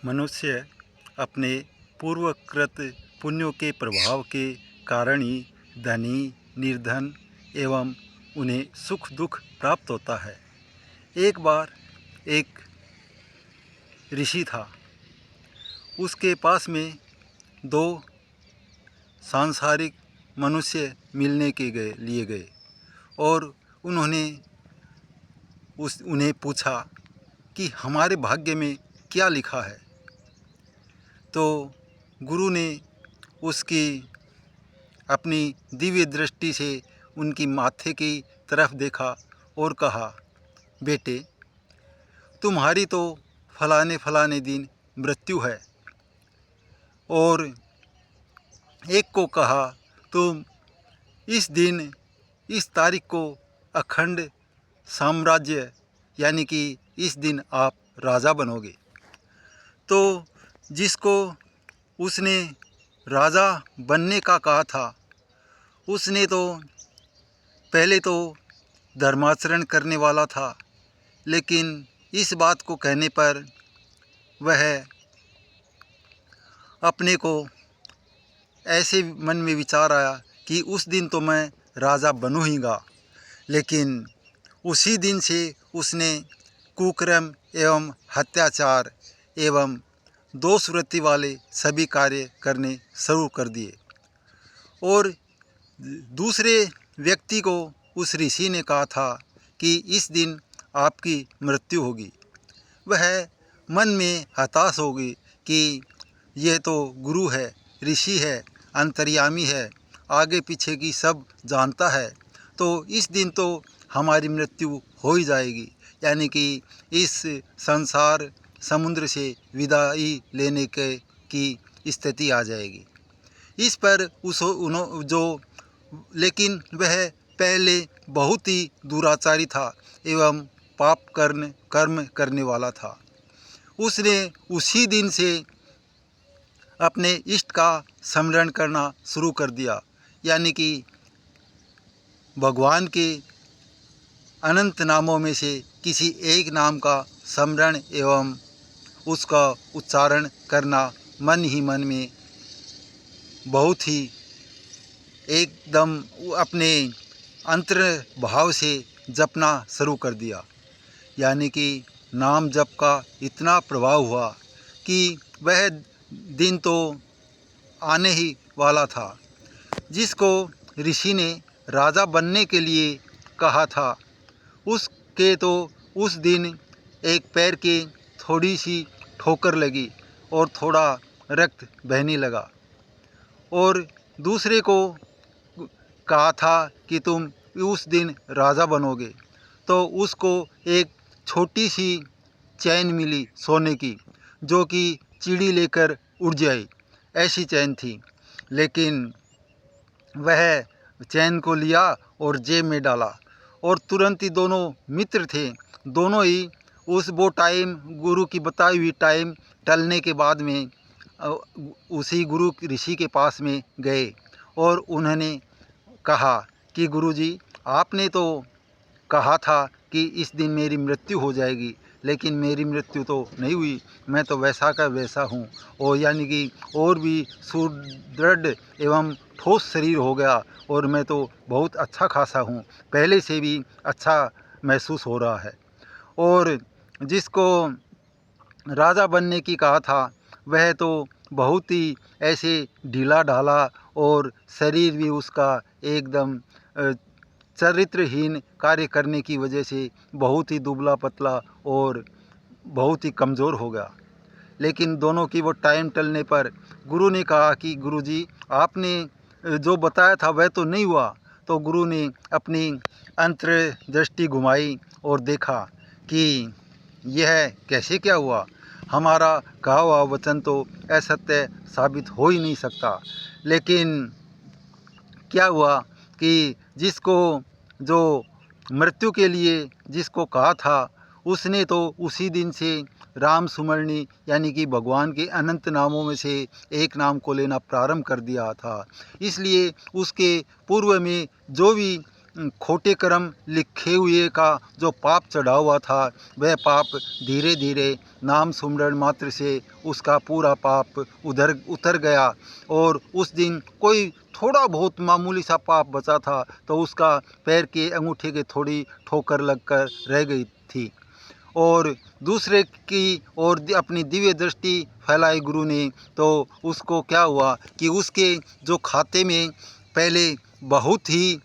मनुष्य अपने पूर्वकृत पुण्यों के प्रभाव के कारण ही धनी, निर्धन एवं उन्हें सुख दुख प्राप्त होता है। एक बार एक ऋषि था। उसके पास में दो सांसारिक मनुष्य मिलने के लिए गए और उन्होंने उन्हें पूछा कि हमारे भाग्य में क्या लिखा है। तो गुरु ने उसकी अपनी दिव्य दृष्टि से उनकी माथे की तरफ देखा और कहा, बेटे, तुम्हारी तो फलाने फलाने दिन मृत्यु है। और एक को कहा, तुम इस दिन इस तारीख को अखंड साम्राज्य यानी कि इस दिन आप राजा बनोगे। तो जिसको उसने राजा बनने का कहा था, उसने तो पहले तो धर्माचरण करने वाला था, लेकिन इस बात को कहने पर वह अपने को ऐसे मन में विचार आया कि उस दिन तो मैं राजा बनूँगा। लेकिन उसी दिन से उसने कुकर्म एवं हत्याचार एवं दोषवृत्ति वाले सभी कार्य करने शुरू कर दिए। और दूसरे व्यक्ति को उस ऋषि ने कहा था कि इस दिन आपकी मृत्यु होगी। वह मन में हताश होगी कि यह तो गुरु है, ऋषि है, अंतर्यामी है, आगे पीछे की सब जानता है, तो इस दिन तो हमारी मृत्यु हो ही जाएगी, यानी कि इस संसार समुद्र से विदाई लेने की स्थिति आ जाएगी। इस पर लेकिन वह पहले बहुत ही दुराचारी था एवं पाप कर्म करने वाला था। उसने उसी दिन से अपने इष्ट का स्मरण करना शुरू कर दिया, यानी कि भगवान के अनंत नामों में से किसी एक नाम का स्मरण एवं उसका उच्चारण करना मन ही मन में बहुत ही एकदम अपने अंतर भाव से जपना शुरू कर दिया। यानी कि नाम जप का इतना प्रभाव हुआ कि वह दिन तो आने ही वाला था। जिसको ऋषि ने राजा बनने के लिए कहा था, उसके तो उस दिन एक पैर के थोड़ी सी ठोकर लगी और थोड़ा रक्त बहने लगा। और दूसरे को कहा था कि तुम उस दिन राजा बनोगे, तो उसको एक छोटी सी चैन मिली सोने की, जो कि चिड़ी लेकर उड़ जाए, ऐसी चैन थी। लेकिन वह चैन को लिया और जेब में डाला और तुरंत ही दोनों मित्र थे, दोनों ही वो टाइम गुरु की बताई हुई टाइम टलने के बाद में उसी गुरु ऋषि के पास में गए और उन्होंने कहा कि गुरुजी, आपने तो कहा था कि इस दिन मेरी मृत्यु हो जाएगी, लेकिन मेरी मृत्यु तो नहीं हुई। मैं तो वैसा का वैसा हूँ, और यानी कि और भी सुदृढ़ एवं ठोस शरीर हो गया, और मैं तो बहुत अच्छा खासा हूँ, पहले से भी अच्छा महसूस हो रहा है। और जिसको राजा बनने की कहा था, वह तो बहुत ही ऐसे ढीला ढाला और शरीर भी उसका एकदम चरित्रहीन कार्य करने की वजह से बहुत ही दुबला पतला और बहुत ही कमज़ोर हो गया। लेकिन दोनों की वो टाइम टलने पर गुरु ने कहा कि गुरुजी, आपने जो बताया था वह तो नहीं हुआ। तो गुरु ने अपनी अंतर्दृष्टि घुमाई और देखा कि यह कैसे क्या हुआ, हमारा कहा हुआ वचन तो असत्य साबित हो ही नहीं सकता। लेकिन क्या हुआ कि जिसको जो मृत्यु के लिए जिसको कहा था, उसने तो उसी दिन से राम सुमरणी यानी कि भगवान के अनंत नामों में से एक नाम को लेना प्रारंभ कर दिया था। इसलिए उसके पूर्व में जो भी खोटे कर्म लिखे हुए का जो पाप चढ़ा हुआ था, वह पाप धीरे धीरे नाम सुमरण मात्र से उसका पूरा पाप उतर गया। और उस दिन कोई थोड़ा बहुत मामूली सा पाप बचा था, तो उसका पैर के अंगूठे के थोड़ी ठोकर लगकर रह गई थी। और दूसरे की ओर अपनी दिव्य दृष्टि फैलाई गुरु ने, तो उसको क्या हुआ कि उसके जो खाते में पहले बहुत ही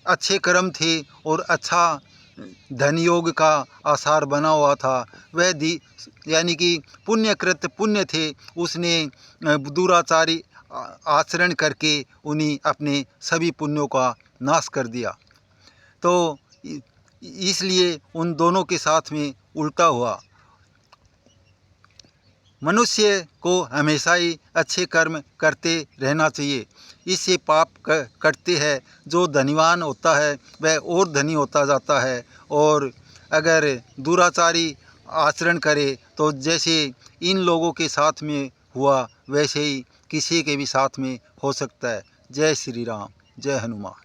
अच्छे कर्म थे और अच्छा धन योग का आसार बना हुआ था, वह यानी कि पुण्यकृत पुण्य थे, उसने दुराचारी आचरण करके उन्हीं अपने सभी पुण्यों का नाश कर दिया। तो इसलिए उन दोनों के साथ में उल्टा हुआ। मनुष्य को हमेशा ही अच्छे कर्म करते रहना चाहिए, इससे पाप कटते हैं। जो धनीवान होता है वह और धनी होता जाता है, और अगर दुराचारी आचरण करे तो जैसे इन लोगों के साथ में हुआ, वैसे ही किसी के भी साथ में हो सकता है। जय श्री राम, जय हनुमान।